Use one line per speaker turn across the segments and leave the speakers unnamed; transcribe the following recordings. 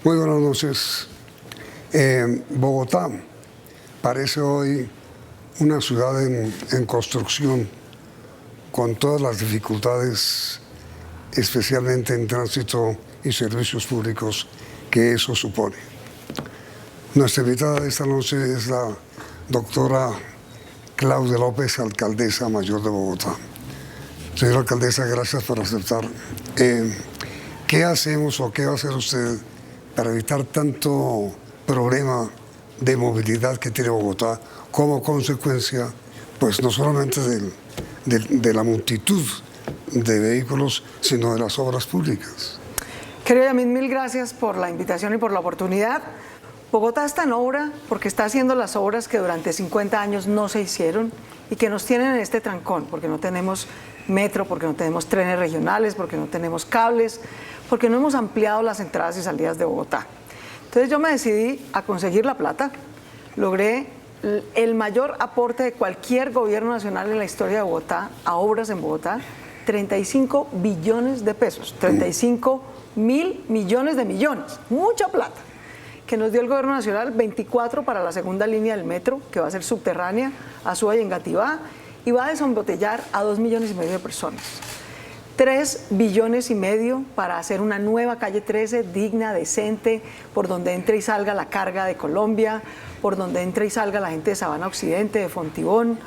Muy buenas noches. Bogotá parece hoy una ciudad en construcción, con todas las dificultades, especialmente en tránsito y servicios públicos que eso supone. Nuestra invitada de esta noche es la doctora Claudia López, alcaldesa mayor de Bogotá. Señora alcaldesa, gracias por aceptar. ¿Qué hacemos o qué va a hacer usted para evitar tanto problema de movilidad que tiene Bogotá como consecuencia, pues no solamente de la multitud de vehículos, sino de las obras públicas?
Querido Yamid, mil gracias por la invitación y por la oportunidad. Bogotá está en obra porque está haciendo las obras que durante 50 años no se hicieron y que nos tienen en este trancón, porque no tenemos metro, porque no tenemos trenes regionales, porque no tenemos cables, porque no hemos ampliado las entradas y salidas de Bogotá. Entonces yo me decidí a conseguir la plata, logré el mayor aporte de cualquier gobierno nacional en la historia de Bogotá a obras en Bogotá, 35 billones de pesos, 35.000 millones de millones, mucha plata, que nos dio el gobierno nacional, 24 para la segunda línea del metro, que va a ser subterránea, a Suba y Engativá, y va a desembotellar a 2,5 millones de personas. 3,5 billones para hacer una nueva calle 13, digna, decente, por donde entre y salga la carga de Colombia, por donde entre y salga la gente de Sabana Occidente, de Fontibón,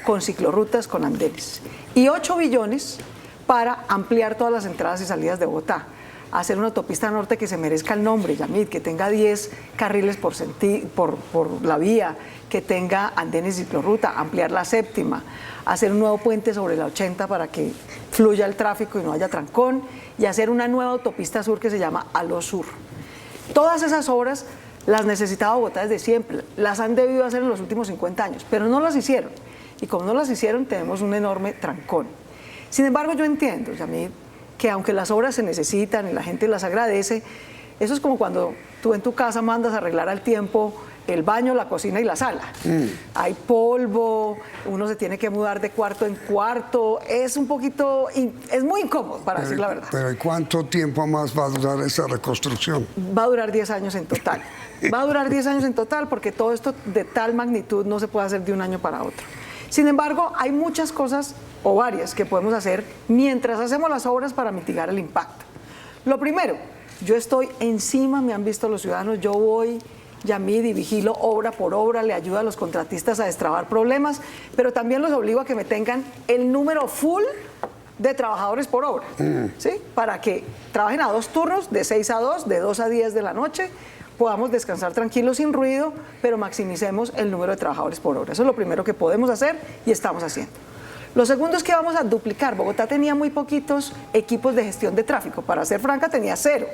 con ciclorrutas, con andenes. Y 8 billones para ampliar todas las entradas y salidas de Bogotá. Hacer una autopista norte que se merezca el nombre, Yamid, que tenga 10 carriles por la vía, que tenga andenes y ciclorruta, ampliar la séptima, hacer un nuevo puente sobre la 80 para que fluya el tráfico y no haya trancón, y hacer una nueva autopista sur que se llama Aló Sur. Todas esas obras las necesitaba Bogotá desde siempre, las han debido hacer en los últimos 50 años, pero no las hicieron. Y como no las hicieron, tenemos un enorme trancón. Sin embargo, yo entiendo, Yamid, que aunque las obras se necesitan y la gente las agradece, eso es como cuando tú en tu casa mandas a arreglar al tiempo el baño, la cocina y la sala. Hay polvo, uno se tiene que mudar de cuarto en cuarto, es un poquito, es muy incómodo, para decir la verdad.
Pero ¿y cuánto tiempo más va a durar esa reconstrucción?
Va a durar 10 años en total. Va a durar 10 años en total porque todo esto de tal magnitud no se puede hacer de un año para otro. Sin embargo, hay muchas cosas o varias que podemos hacer mientras hacemos las obras para mitigar el impacto. Lo primero, yo estoy encima, me han visto los ciudadanos, yo voy, Yamid, y vigilo obra por obra, le ayudo a los contratistas a destrabar problemas, pero también los obligo a que me tengan el número full de trabajadores por obra, ¿sí? Para que trabajen a 2 turnos, de 6 a 2, de 2 a 10 de la noche, podamos descansar tranquilos sin ruido, pero maximicemos el número de trabajadores por obra. Eso es lo primero que podemos hacer y estamos haciendo. Lo segundo es que vamos a duplicar. Bogotá tenía muy poquitos equipos de gestión de tráfico. Para ser franca, tenía 0.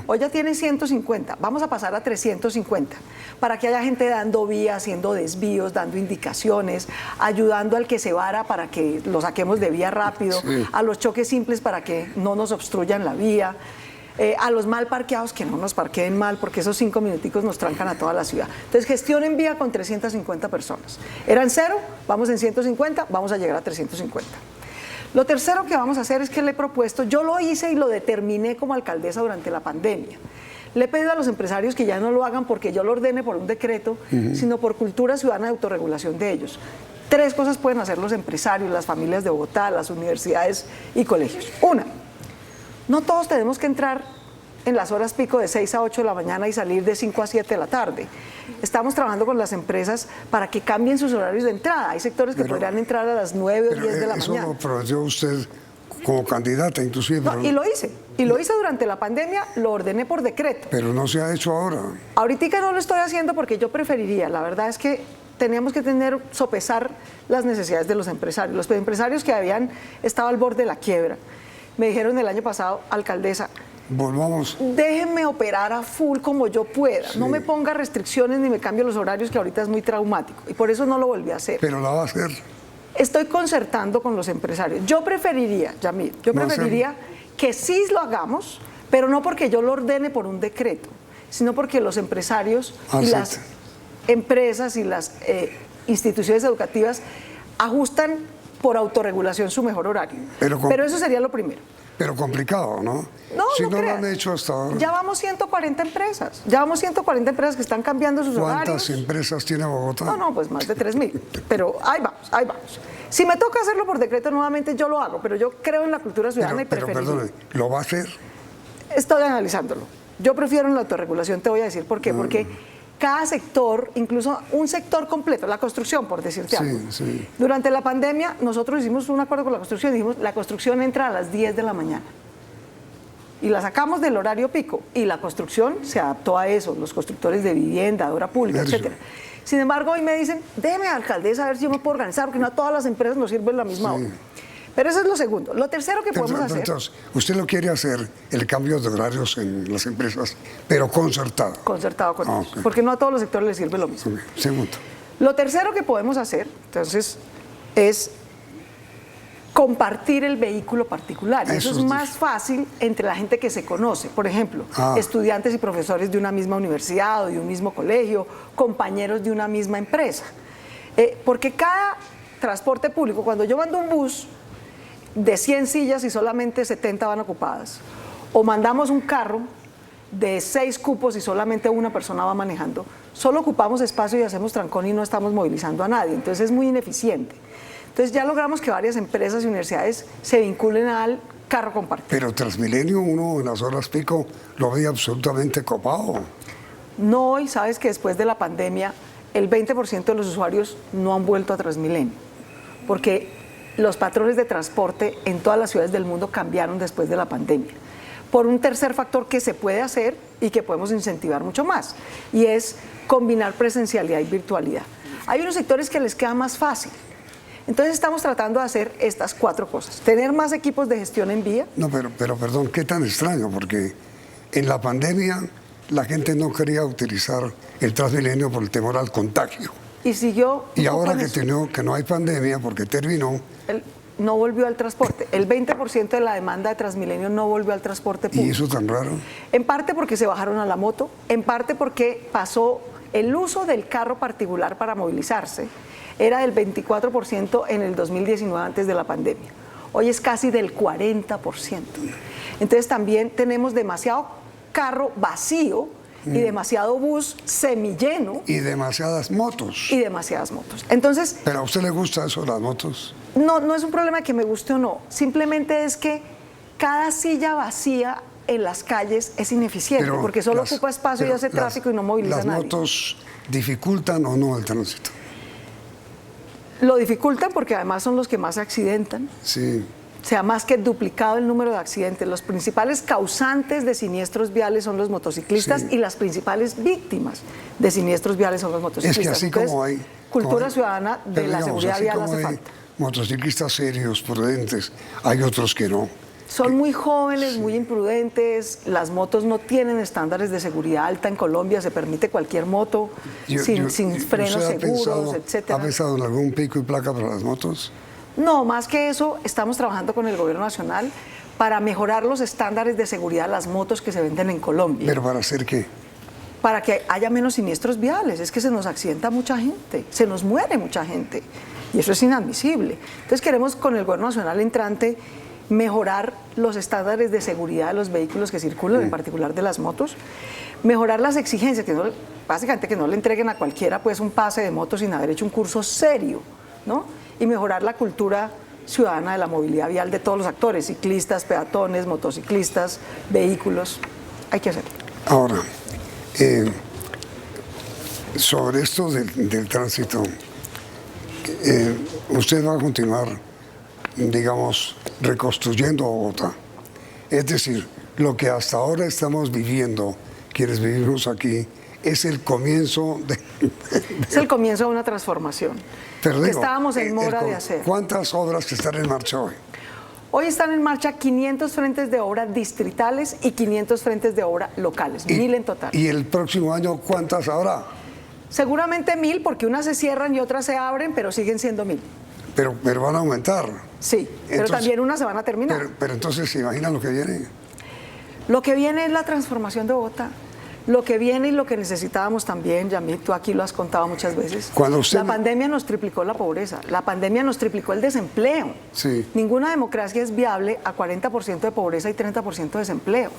Hoy ya tiene 150. Vamos a pasar a 350 para que haya gente dando vía, haciendo desvíos, dando indicaciones, ayudando al que se vara para que lo saquemos de vía rápido, a los choques simples para que no nos obstruyan la vía, a los mal parqueados que no nos parqueen mal, porque esos 5 minuticos nos trancan a toda la ciudad. Entonces, gestión en vía con 350 personas. Eran 0, vamos en 150, vamos a llegar a 350. Lo tercero que vamos a hacer es que le he propuesto, yo lo hice y lo determiné como alcaldesa durante la pandemia. Le he pedido a los empresarios que ya no lo hagan porque yo lo ordene por un decreto, sino por cultura ciudadana de autorregulación de ellos. 3 cosas pueden hacer los empresarios, las familias de Bogotá, las universidades y colegios. Una, no todos tenemos que entrar en las horas pico de 6 a 8 de la mañana y salir de 5 a 7 de la tarde. Estamos trabajando con las empresas para que cambien sus horarios de entrada. Hay sectores que podrían entrar a las 9 o 10 de la mañana.
Eso lo prometió usted como candidata, inclusive.
No, y lo hice. Y lo hice durante la pandemia, lo ordené por decreto.
Pero no se ha hecho ahora.
Ahorita no lo estoy haciendo porque yo preferiría, la verdad es que teníamos que sopesar las necesidades de los empresarios. Los empresarios que habían estado al borde de la quiebra me dijeron el año pasado, alcaldesa,
volvamos.
Déjenme operar a full como yo pueda. No me ponga restricciones ni me cambie los horarios, que ahorita es muy traumático. Y por eso no lo volví a hacer.
Pero la va a hacer.
Estoy concertando con los empresarios. Yo preferiría, Yamid, que sí lo hagamos, pero no porque yo lo ordene por un decreto, sino porque los empresarios y las empresas y las instituciones educativas ajustan por autorregulación su mejor horario. Pero eso sería lo primero.
Pero complicado, ¿no?
No,
si
no
no lo
creas.
han hecho hasta ahora.
Ya vamos 140 empresas. Ya vamos 140 empresas que están cambiando sus
¿Cuántas
horarios.
empresas tiene Bogotá?
No, pues más de 3.000. Pero ahí vamos, ahí vamos. Si me toca hacerlo por decreto nuevamente, yo lo hago, pero yo creo en la cultura ciudadana
Pero
y preferiría.
perdone, ¿lo va a hacer?
Estoy analizándolo. Yo prefiero en la autorregulación, te voy a decir por qué. Porque cada sector, incluso un sector completo, la construcción, por decirte
Sí,
algo.
sí.
Durante la pandemia, nosotros hicimos un acuerdo con la construcción, dijimos, la construcción entra a las 10 de la mañana. Y la sacamos del horario pico. Y la construcción se adaptó a eso, los constructores de vivienda, de obra pública,
Eso.
etcétera. Sin embargo, hoy me dicen, déjeme, alcaldesa, a ver si yo me puedo organizar, porque no a todas las empresas nos sirve la misma hora. Pero eso es lo segundo. Lo tercero que podemos hacer...
Entonces, usted lo quiere hacer, el cambio de horarios en las empresas, pero concertado.
Concertado con ellos,
Ok.
porque no a todos los sectores les sirve lo mismo.
Ok, segundo.
Lo tercero que podemos hacer, entonces, es compartir el vehículo particular. Y eso
Eso
es
es
más fácil entre la gente que se conoce. Por ejemplo,
Ah.
estudiantes y profesores de una misma universidad o de un mismo colegio, compañeros de una misma empresa. Porque cada transporte público, cuando yo mando un bus de 100 sillas y solamente 70 van ocupadas, o mandamos un carro de 6 cupos y solamente una persona va manejando, solo ocupamos espacio y hacemos trancón y no estamos movilizando a nadie. Entonces es muy ineficiente. Entonces ya logramos que varias empresas y universidades se vinculen al carro compartido.
Pero Transmilenio, uno en las horas pico lo ve absolutamente copado.
No hoy, sabes que después de la pandemia, el 20% de los usuarios no han vuelto a Transmilenio, porque los patrones de transporte en todas las ciudades del mundo cambiaron después de la pandemia. Por un tercer factor que se puede hacer y que podemos incentivar mucho más, y es combinar presencialidad y virtualidad. Hay unos sectores que les queda más fácil. Entonces estamos tratando de hacer estas 4 cosas. Tener más equipos de gestión en vía.
No, pero perdón, qué tan extraño, porque en la pandemia la gente no quería utilizar el Transmilenio por el temor al contagio.
Y siguió.
Y ahora que no hay pandemia, porque terminó,
No volvió al transporte. El 20% de la demanda de Transmilenio no volvió al transporte público.
y eso tan raro.
En parte porque se bajaron a la moto, en parte porque pasó el uso del carro particular para movilizarse. Era del 24% en el 2019 antes de la pandemia. Hoy es casi del 40%. Entonces también tenemos demasiado carro vacío y demasiado bus semilleno
Y demasiadas motos.
y demasiadas motos. Entonces,
¿Pero a usted le gusta eso, las motos?
no es un problema de que me guste o no, simplemente es que cada silla vacía en las calles es ineficiente,
Pero
porque solo
las-
ocupa espacio y
pero
hace tráfico y no moviliza a
¿Las
nadie.
motos dificultan o no el tránsito?
Lo dificultan porque además son los que más se accidentan.
Sí.
Se ha más que duplicado el número de accidentes. Los principales causantes de siniestros viales son los motociclistas
Sí.
y las principales víctimas de siniestros viales son los motociclistas.
Es que así
Entonces,
como hay...
cultura
como hay-
ciudadana de
pero
la
digamos,
seguridad
así
vial
como
hace
hay
falta.
motociclistas serios, prudentes, hay otros que no.
Son muy jóvenes, muy imprudentes, las motos no tienen estándares de seguridad alta en Colombia, se permite cualquier moto sin frenos
¿usted
seguros, etcétera.
¿Ha pensado en algún pico y placa para las motos?
No, más que eso, estamos trabajando con el gobierno nacional para mejorar los estándares de seguridad de las motos que se venden en Colombia,
¿Pero para hacer qué?
para que haya menos siniestros viales. Es que se nos accidenta mucha gente, se nos muere mucha gente, y eso es inadmisible. Entonces queremos con el gobierno nacional entrante mejorar los estándares de seguridad de los vehículos que circulan, en particular de las motos, mejorar las exigencias, que no, básicamente que no le entreguen a cualquiera pues un pase de moto sin haber hecho un curso serio, ¿no? Y mejorar la cultura ciudadana de la movilidad vial de todos los actores, ciclistas, peatones, motociclistas, vehículos. Hay que hacerlo.
Ahora, sobre esto del tránsito, usted va a continuar, digamos, reconstruyendo Bogotá. Es decir, lo que hasta ahora estamos viviendo, quienes vivimos aquí, es el comienzo de...
Es el comienzo de una transformación
Pero
que
digo,
estábamos en mora de hacer.
¿Cuántas obras que están en marcha hoy?
Hoy están en marcha 500 frentes de obra distritales y 500 frentes de obra locales, 1.000 en total.
¿Y el próximo año cuántas habrá?
Seguramente 1.000 porque unas se cierran y otras se abren, pero siguen siendo 1.000.
Pero van a aumentar.
Sí, pero
Entonces,
también unas se van a terminar.
Pero entonces, ¿se imaginan lo que viene?
Lo que viene es la transformación de Bogotá. Lo que viene y lo que necesitábamos también, Yamit, tú aquí lo has contado muchas veces. La pandemia nos triplicó la pobreza, la pandemia nos triplicó el desempleo.
Sí.
Ninguna democracia es viable a 40% de pobreza y 30% de desempleo.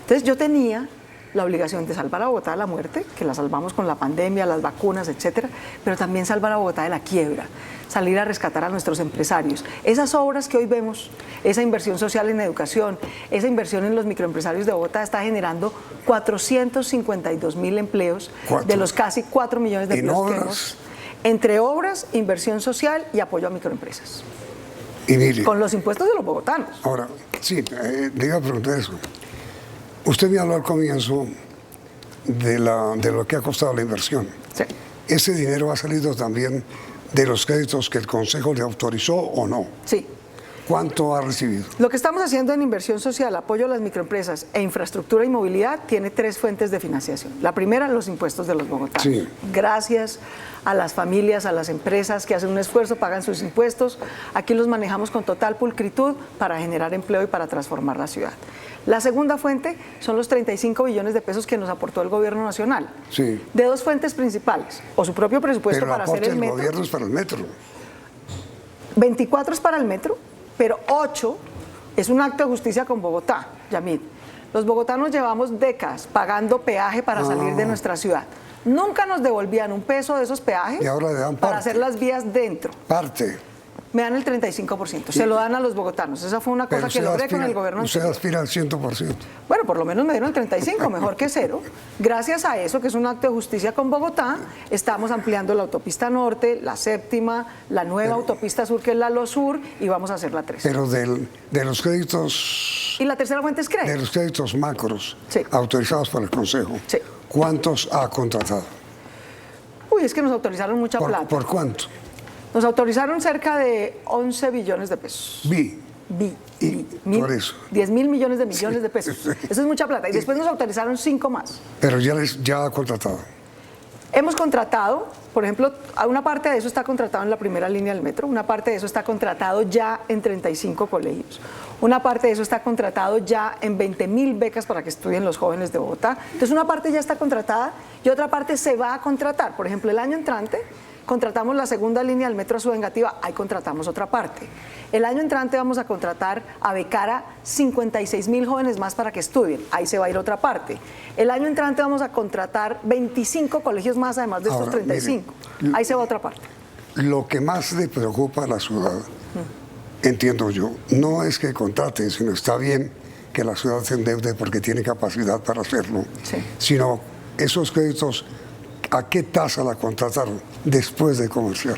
Entonces yo tenía la obligación de salvar a Bogotá de la muerte, que la salvamos con la pandemia, las vacunas, etcétera, pero también salvar a Bogotá de la quiebra, salir a rescatar a nuestros empresarios. Esas obras que hoy vemos, esa inversión social en educación, esa inversión en los microempresarios de Bogotá está generando 452.000 empleos de los casi 4 millones de empleos que hemos, entre obras, inversión social y apoyo a microempresas.
Y mire,
con los impuestos de los bogotanos.
Ahora, sí, le iba a preguntar eso. Usted me habló al comienzo de lo que ha costado la inversión.
Sí.
¿Ese dinero ha salido también de los créditos que el Consejo le autorizó o no?
Sí.
¿Cuánto ha recibido?
Lo que estamos haciendo en inversión social, apoyo a las microempresas e infraestructura y movilidad tiene 3 fuentes de financiación. La primera, los impuestos de los bogotanos.
Sí.
Gracias a las familias, a las empresas que hacen un esfuerzo, pagan sus impuestos. Aquí los manejamos con total pulcritud para generar empleo y para transformar la ciudad. La segunda fuente son los 35 billones de pesos que nos aportó el gobierno nacional.
Sí.
De 2 fuentes principales, o su propio presupuesto
pero
para hacer el metro.
El gobierno es para el metro.
24 es para el metro, pero 8 es un acto de justicia con Bogotá, Yamid. Los bogotanos llevamos décadas pagando peaje para salir de nuestra ciudad. Nunca nos devolvían un peso de esos peajes
y ahora le dan
para hacer las vías dentro.
Parte.
Me dan el 35%, se lo dan a los bogotanos. Esa fue una cosa que logré con el gobierno.
Usted aspira al 100%.
Bueno, por lo menos me dieron el 35%, mejor que cero. Gracias a eso, que es un acto de justicia con Bogotá, estamos ampliando la autopista norte, la séptima, la nueva autopista sur, que es la LOSUR, y vamos a hacer la 3.
Pero de los créditos...
Y la tercera fuente es crédito.
De los créditos macros,
sí,
autorizados por el Consejo,
sí,
¿cuántos ha contratado?
Uy, es que nos autorizaron mucha plata.
¿Por cuánto?
Nos autorizaron cerca de 11 billones de pesos.
Por eso.
10.000 millones de pesos. Sí. Eso es mucha plata. Y después nos autorizaron 5 más.
Pero ya ha contratado.
Hemos contratado, por ejemplo, una parte de eso está contratado en la primera línea del metro, una parte de eso está contratado ya en 35 colegios, una parte de eso está contratado ya en 20.000 becas para que estudien los jóvenes de Bogotá. Entonces una parte ya está contratada y otra parte se va a contratar. Por ejemplo, el año entrante contratamos la segunda línea del metro a su vengativa, ahí contratamos otra parte. El año entrante vamos a contratar a becar a 56.000 jóvenes más para que estudien, ahí se va a ir otra parte. El año entrante vamos a contratar 25 colegios más, además de estos 35. Mire, ahí se va otra parte.
Lo que más le preocupa a la ciudad, entiendo yo, no es que contraten, sino está bien que la ciudad se endeude porque tiene capacidad para hacerlo,
sí,
sino esos créditos, ¿a qué tasa la contrataron después de comercial?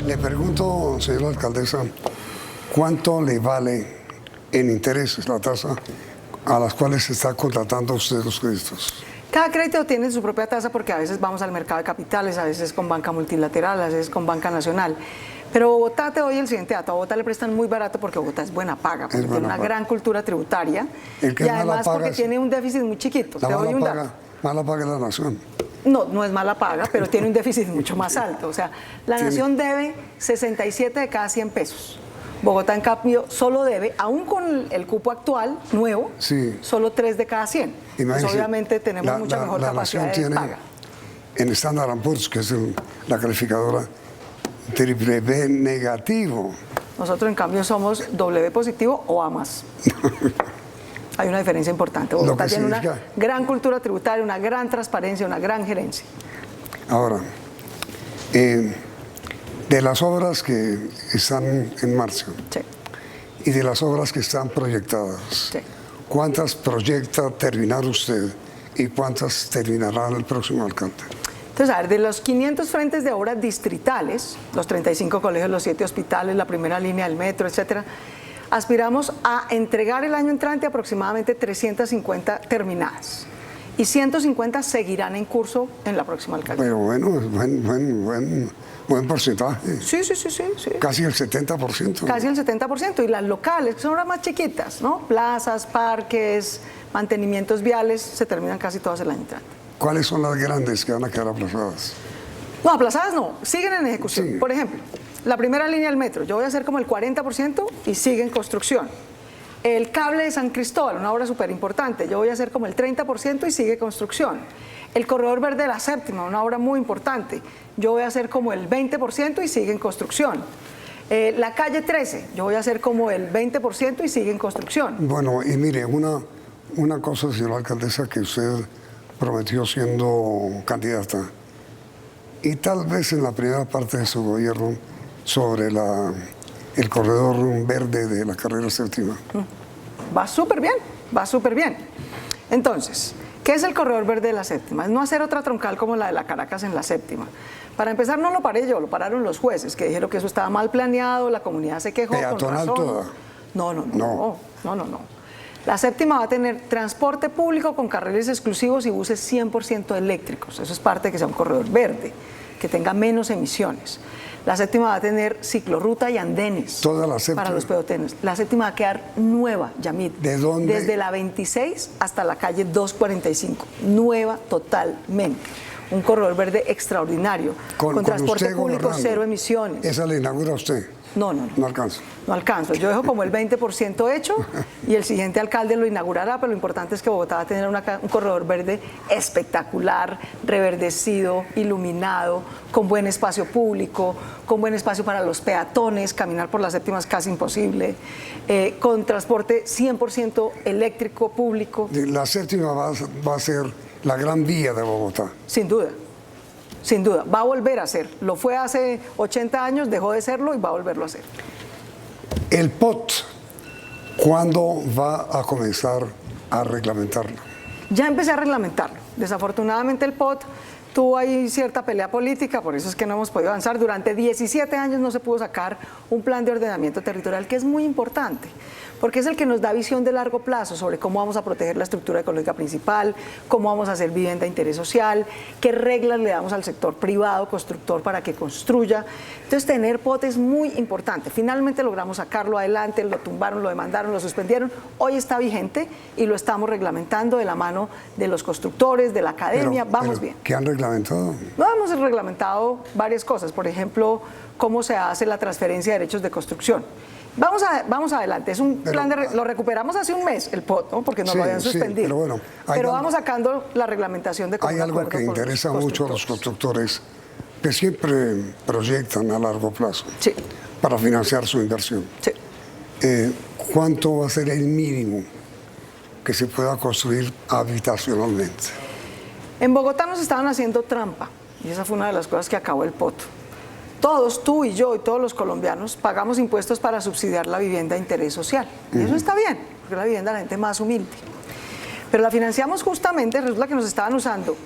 Le pregunto, señora alcaldesa, ¿cuánto le vale en intereses la tasa a las cuales se está contratando usted los créditos?
Cada crédito tiene su propia tasa porque a veces vamos al mercado de capitales, a veces con banca multilateral, a veces con banca nacional. Pero Bogotá, te doy el siguiente dato, a Bogotá le prestan muy barato porque Bogotá es buena paga, porque tiene una gran cultura tributaria y además porque tiene un déficit muy chiquito. Te doy un dato.
Mala paga la nación.
No, no es mala paga, pero tiene un déficit mucho más alto. O sea, la nación debe 67 de cada 100 pesos. Bogotá, en cambio, solo debe, aún con el cupo actual, nuevo,
sí,
solo 3 de cada 100. Pues obviamente tenemos mucha mejor capacidad de paga.
En Standard & Poor's, que es la calificadora, triple B negativo.
Nosotros, en cambio, somos W positivo o A más. Hay una diferencia importante. Bogotá tiene una gran cultura tributaria, una gran transparencia, una gran gerencia.
Ahora, de las obras que están en marcha,
sí,
y de las obras que están proyectadas,
sí,
¿cuántas proyecta terminar usted y cuántas terminará el próximo alcalde?
Entonces, a ver, de los 500 frentes de obras distritales, los 35 colegios, los 7 hospitales, la primera línea del metro, etcétera, aspiramos a entregar el año entrante aproximadamente 350 terminadas. Y 150 seguirán en curso en la próxima alcaldía.
Pero bueno, buen porcentaje.
Sí.
Casi el 70%.
Casi el 70%. Y las locales, que son obras más chiquitas, ¿no? Plazas, parques, mantenimientos viales, se terminan casi todas el año entrante.
¿Cuáles son las grandes que van a quedar aplazadas?
No, aplazadas no, siguen en ejecución. Sí. Por ejemplo, la primera línea del metro, yo voy a hacer como el 40% y sigue en construcción. El cable de San Cristóbal, una obra súper importante, yo voy a hacer como el 30% y sigue construcción. El corredor verde de la Séptima, una obra muy importante, yo voy a hacer como el 20% y sigue en construcción. La calle 13, yo voy a hacer como el 20% y sigue en construcción.
Bueno, y mire, una cosa, señora alcaldesa, que usted prometió siendo candidata, y tal vez en la primera parte de su gobierno, sobre el corredor verde de la carrera séptima.
Va súper bien, va súper bien. Entonces, ¿qué es el corredor verde de la Séptima? Es no hacer otra troncal como la de la Caracas en la Séptima. Para empezar, no lo paré yo, lo pararon los jueces, que dijeron que eso estaba mal planeado, la comunidad se quejó.
¿Peatonal
con razón.
toda?
No. La Séptima va a tener transporte público con carriles exclusivos y buses 100% eléctricos. Eso es parte de que sea un corredor verde, que tenga menos emisiones. La Séptima va a tener ciclorruta y andenes.
Toda la Séptima.
Para los peatones. La Séptima va a quedar nueva, Yamid.
¿De dónde?
Desde la 26 hasta la calle 245. Nueva totalmente. Un corredor verde extraordinario. Con transporte público, cero emisiones.
¿Esa la inaugura usted?
No.
No alcanza.
No alcanzo. Yo dejo como el 20% hecho y el siguiente alcalde lo inaugurará, pero lo importante es que Bogotá va a tener un corredor verde espectacular, reverdecido, iluminado, con buen espacio público, con buen espacio para los peatones, caminar por la Séptima es casi imposible, con transporte 100% eléctrico público.
La Séptima va a ser la gran vía de Bogotá.
Sin duda. Sin duda, va a volver a ser. Lo fue hace 80 años, dejó de serlo y va a volverlo a hacer.
El POT, ¿cuándo va a comenzar a reglamentarlo?
Ya empecé a reglamentarlo. Desafortunadamente el POT tuvo ahí cierta pelea política, por eso es que no hemos podido avanzar. Durante 17 años no se pudo sacar un plan de ordenamiento territorial, que es muy importante, porque es el que nos da visión de largo plazo sobre cómo vamos a proteger la estructura económica principal, cómo vamos a hacer vivienda de interés social, qué reglas le damos al sector privado, constructor, para que construya. Entonces, tener POT es muy importante. Finalmente logramos sacarlo adelante, lo tumbaron, lo demandaron, lo suspendieron. Hoy está vigente y lo estamos reglamentando de la mano de los constructores, de la academia. Vamos bien.
¿Qué han reglamentado?
No, hemos reglamentado varias cosas. Por ejemplo, cómo se hace la transferencia de derechos de construcción. Vamos adelante, es un plan lo recuperamos hace un mes, el POT, ¿no? Porque nos lo habían suspendido.
Pero bueno,
vamos sacando la reglamentación de cómo.
Hay algo que interesa mucho a los constructores, que siempre proyectan a largo plazo para financiar su inversión.
Sí.
¿Cuánto va a ser el mínimo que se pueda construir habitacionalmente?
En Bogotá nos estaban haciendo trampa, y esa fue una de las cosas que acabó el POT. Todos, tú y yo y todos los colombianos, pagamos impuestos para subsidiar la vivienda de interés social. Y eso está bien, porque es la vivienda de la gente más humilde. Pero la financiamos justamente, resulta que nos estaban usando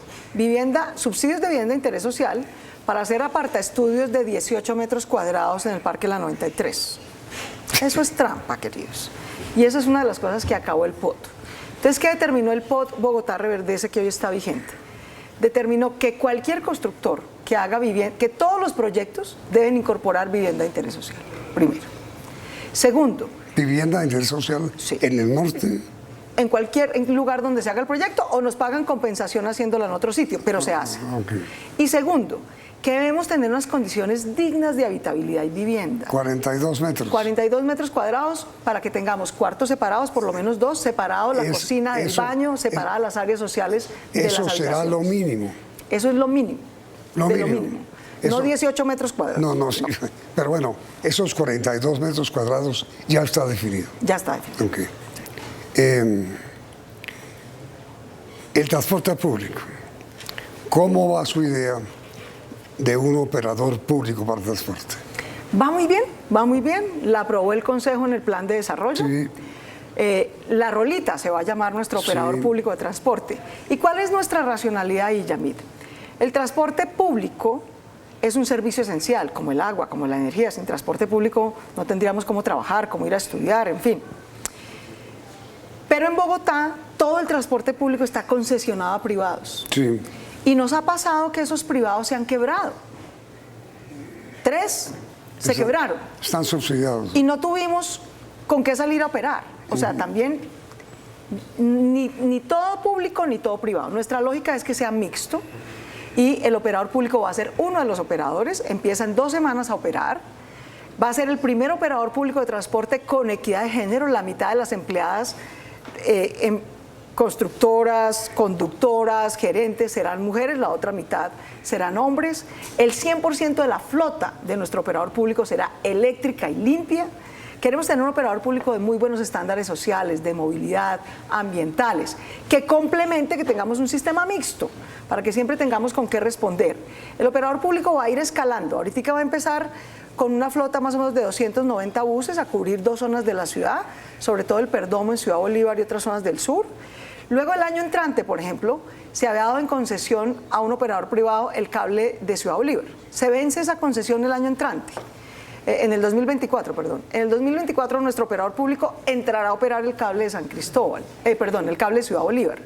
subsidios de vivienda de interés social para hacer apartaestudios de 18 metros cuadrados en el Parque La 93. Eso es trampa, queridos. Y esa es una de las cosas que acabó el POT. Entonces, ¿qué determinó el POT Bogotá Reverdece, que hoy está vigente? Determinó que cualquier constructor que haga vivienda, que todos los proyectos deben incorporar vivienda de interés social, primero. Segundo.
¿Vivienda de interés social en el norte?
En cualquier lugar donde se haga el proyecto, o nos pagan compensación haciéndolo en otro sitio, pero se hace. Y segundo, que debemos tener unas condiciones dignas de habitabilidad y vivienda.
42 metros.
42 metros cuadrados para que tengamos cuartos separados, por lo menos 2, separados la cocina del baño, separadas las áreas sociales de las habitaciones.
Eso será lo mínimo.
Eso es lo mínimo.
Lo mínimo.
No 18 metros cuadrados.
No, sí. Pero bueno, esos 42 metros cuadrados ya está definido.
Ya está definido.
Okay. El transporte público. ¿Cómo va su idea de un operador público para el transporte?
Va muy bien, va muy bien. La aprobó el Consejo en el plan de desarrollo.
Sí.
La Rolita se va a llamar nuestro operador público de transporte. ¿Y cuál es nuestra racionalidad ahí, Yamid? El transporte público es un servicio esencial, como el agua, como la energía. Sin transporte público no tendríamos cómo trabajar, cómo ir a estudiar, en fin. Pero en Bogotá todo el transporte público está concesionado a privados.
Sí.
Y nos ha pasado que esos privados se han quebrado. 3 se quebraron.
Están subsidiados.
Y no tuvimos con qué salir a operar. O sea, también ni todo público ni todo privado. Nuestra lógica es que sea mixto y el operador público va a ser uno de los operadores. Empieza en 2 semanas a operar. Va a ser el primer operador público de transporte con equidad de género. La mitad de las empleadas en constructoras, conductoras, gerentes serán mujeres, la otra mitad serán hombres. El 100% de la flota de nuestro operador público será eléctrica y limpia. Queremos tener un operador público de muy buenos estándares sociales, de movilidad, ambientales, que complemente, que tengamos un sistema mixto, para que siempre tengamos con qué responder. El operador público va a ir escalando. Ahorita va a empezar con una flota más o menos de 290 buses a cubrir 2 zonas de la ciudad, sobre todo el Perdomo en Ciudad Bolívar y otras zonas del sur. Luego el año entrante, por ejemplo, se había dado en concesión a un operador privado el cable de Ciudad Bolívar. Se vence esa concesión el año entrante. En el 2024, perdón. En el 2024 nuestro operador público entrará a operar el cable de San Cristóbal, el cable de Ciudad Bolívar.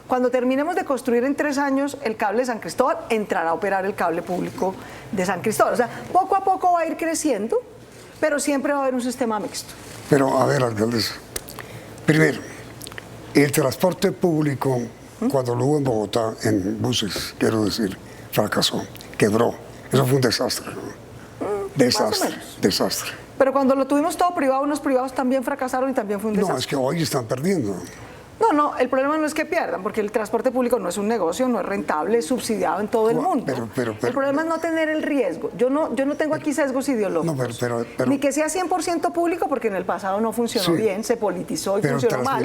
Cuando terminemos de construir en 3 años el cable de San Cristóbal, entrará a operar el cable público de San Cristóbal. O sea, poco a poco va a ir creciendo, pero siempre va a haber un sistema mixto.
Pero, a ver, alcaldesa, primero, el transporte público, cuando lo hubo en Bogotá, en buses, quiero decir, fracasó, quebró. Eso fue un desastre, ¿no? Desastre, desastre.
Pero cuando lo tuvimos todo privado, unos privados también fracasaron y también fue un desastre.
No, es que hoy están perdiendo.
No, el problema no es que pierdan, porque el transporte público no es un negocio, no es rentable, es subsidiado en todo el mundo.
Pero,
el problema es no tener el riesgo. Yo no tengo aquí sesgos ideológicos.
No,
ni que sea 100% público, porque en el pasado no funcionó bien, se politizó y funcionó mal.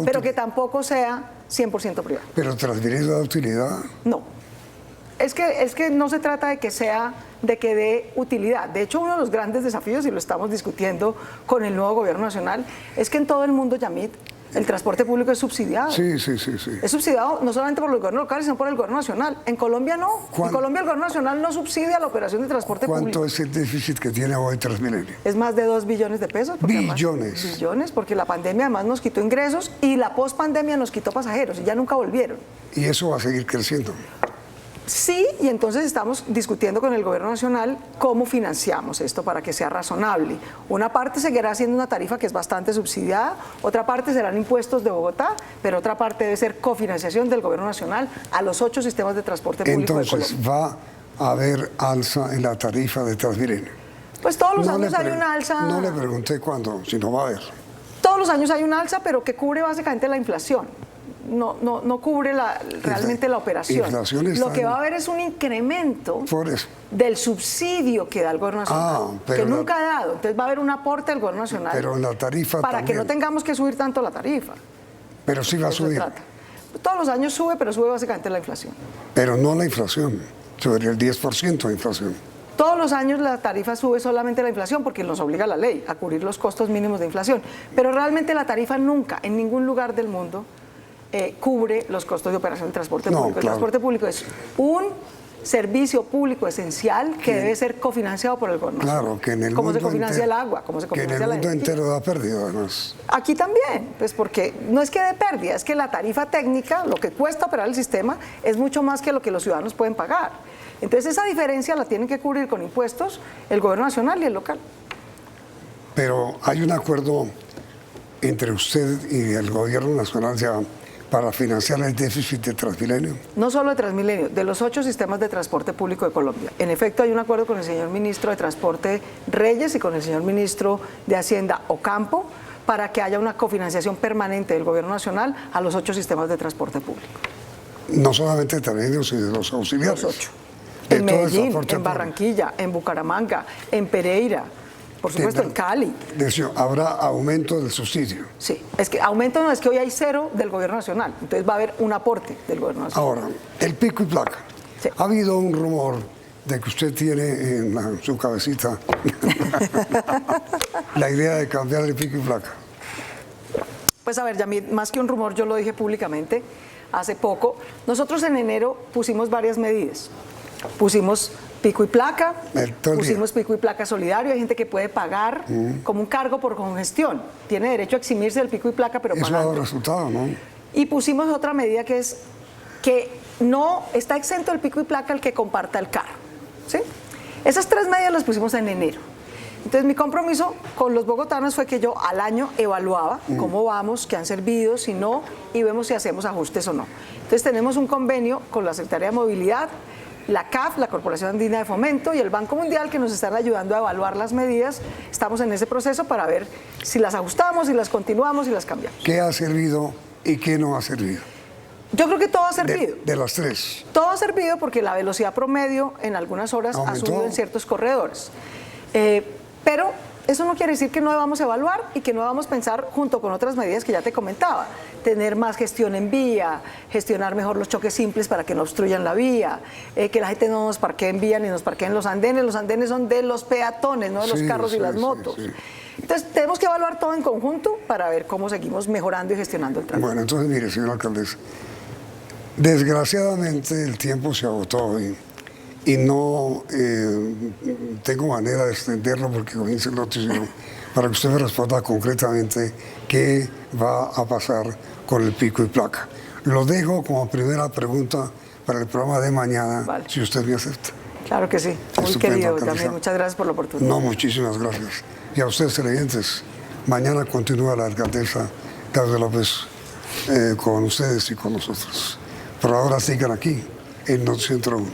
Pero que tampoco sea 100% privado.
Pero Transmilenio da utilidad.
No. Es que no se trata de que dé utilidad. De hecho, uno de los grandes desafíos, y lo estamos discutiendo con el nuevo gobierno nacional, es que en todo el mundo, Yamit, el transporte público es subsidiado.
Sí.
Es subsidiado no solamente por los gobiernos locales, sino por el gobierno nacional. En Colombia no. En Colombia el gobierno nacional no subsidia la operación de transporte público.
¿Cuánto es el déficit que tiene hoy Transmilenio?
Es más de 2 billones de pesos. Billones, porque la pandemia además nos quitó ingresos y la pospandemia nos quitó pasajeros y ya nunca volvieron.
Y eso va a seguir creciendo.
Sí, y entonces estamos discutiendo con el gobierno nacional cómo financiamos esto para que sea razonable. Una parte seguirá siendo una tarifa que es bastante subsidiada, otra parte serán impuestos de Bogotá, pero otra parte debe ser cofinanciación del gobierno nacional a los 8 sistemas de transporte público de Colombia.
Entonces, ¿va a haber alza en la tarifa de Transmilenio?
Pues todos los años hay una alza.
No le pregunté cuándo, si no va a haber.
Todos los años hay una alza, pero que cubre básicamente la inflación. No cubre realmente la operación. Lo que va a haber es un incremento del subsidio que da el gobierno nacional, que nunca ha dado. Entonces va a haber un aporte del gobierno nacional,
pero la tarifa
para
también,
que no tengamos que subir tanto la tarifa.
Pero sí va a subir.
Todos los años sube, pero sube básicamente la inflación.
Pero no la inflación, subiría el 10% de inflación.
Todos los años la tarifa sube solamente la inflación porque nos obliga la ley a cubrir los costos mínimos de inflación. Pero realmente la tarifa nunca, en ningún lugar del mundo, cubre los costos de operación del transporte público. Claro. El transporte público es un servicio público esencial que debe ser cofinanciado por el gobierno.
Claro, que en el
como
mundo
se cofinancia el agua, como se cofinancia
la energía. Que en el mundo entero da pérdida, además.
Aquí también, pues porque no es que dé pérdida, es que la tarifa técnica, lo que cuesta operar el sistema, es mucho más que lo que los ciudadanos pueden pagar. Entonces esa diferencia la tienen que cubrir con impuestos el gobierno nacional y el local.
Pero hay un acuerdo entre usted y el gobierno nacional ya para financiar el déficit de Transmilenio.
No solo de Transmilenio, de los 8 sistemas de transporte público de Colombia. En efecto, hay un acuerdo con el señor ministro de Transporte Reyes y con el señor ministro de Hacienda Ocampo para que haya una cofinanciación permanente del gobierno nacional a los 8 sistemas de transporte público.
No solamente de Transmilenio, sino de los auxiliares.
Los 8. En Medellín, en Barranquilla, en Bucaramanga, en Pereira, por supuesto en Cali.
Habrá aumento del subsidio.
Sí, es que aumento no es que hoy hay 0 del gobierno nacional, entonces va a haber un aporte del gobierno nacional.
Ahora, el pico y placa. Sí. Ha habido un rumor de que usted tiene en su cabecita la idea de cambiar el pico y placa.
Pues a ver, Yamit, más que un rumor, yo lo dije públicamente hace poco. Nosotros en enero pusimos varias medidas. Pusimos pico y placa, pusimos pico y placa solidario. Hay gente que puede pagar como un cargo por congestión. Tiene derecho a eximirse del pico y placa, pero
pagando. Eso ha dado resultado, ¿no?
Y pusimos otra medida que es que no está exento del pico y placa el que comparta el carro. ¿Sí? Esas 3 medidas las pusimos en enero. Entonces mi compromiso con los bogotanos fue que yo al año evaluaba cómo vamos, qué han servido, si no, y vemos si hacemos ajustes o no. Entonces tenemos un convenio con la Secretaría de Movilidad la CAF, la Corporación Andina de Fomento, y el Banco Mundial, que nos están ayudando a evaluar las medidas. Estamos en ese proceso para ver si las ajustamos, si las continuamos y las cambiamos.
¿Qué ha servido y qué no ha servido?
Yo creo que todo ha servido.
De las tres.
Todo ha servido porque la velocidad promedio en algunas horas ha
¿Aumentó?
subido en ciertos corredores. Pero eso no quiere decir que no debamos evaluar y que no debamos pensar junto con otras medidas que ya te comentaba. Tener más gestión en vía, gestionar mejor los choques simples para que no obstruyan la vía, que la gente no nos parquee en vía ni nos parquee en los andenes. Los andenes son de los peatones, no de los carros y las motos.
Sí.
Entonces tenemos que evaluar todo en conjunto para ver cómo seguimos mejorando y gestionando el tráfico.
Bueno, entonces mire, señora alcaldesa, desgraciadamente el tiempo se agotó hoy y no tengo manera de extenderlo porque comienza el noticiero para que usted me responda concretamente qué va a pasar con el pico y placa. Lo dejo como primera pregunta para el programa de mañana,
Vale.
si usted me acepta.
Claro que sí. Muy
Estupendo,
querido
alcaldesa.
también. Muchas gracias por la oportunidad.
No, muchísimas gracias. Y a ustedes, televidentes, mañana continúa la alcaldesa Claudia López con ustedes y con nosotros. Por ahora sigan aquí en Noticiero 1.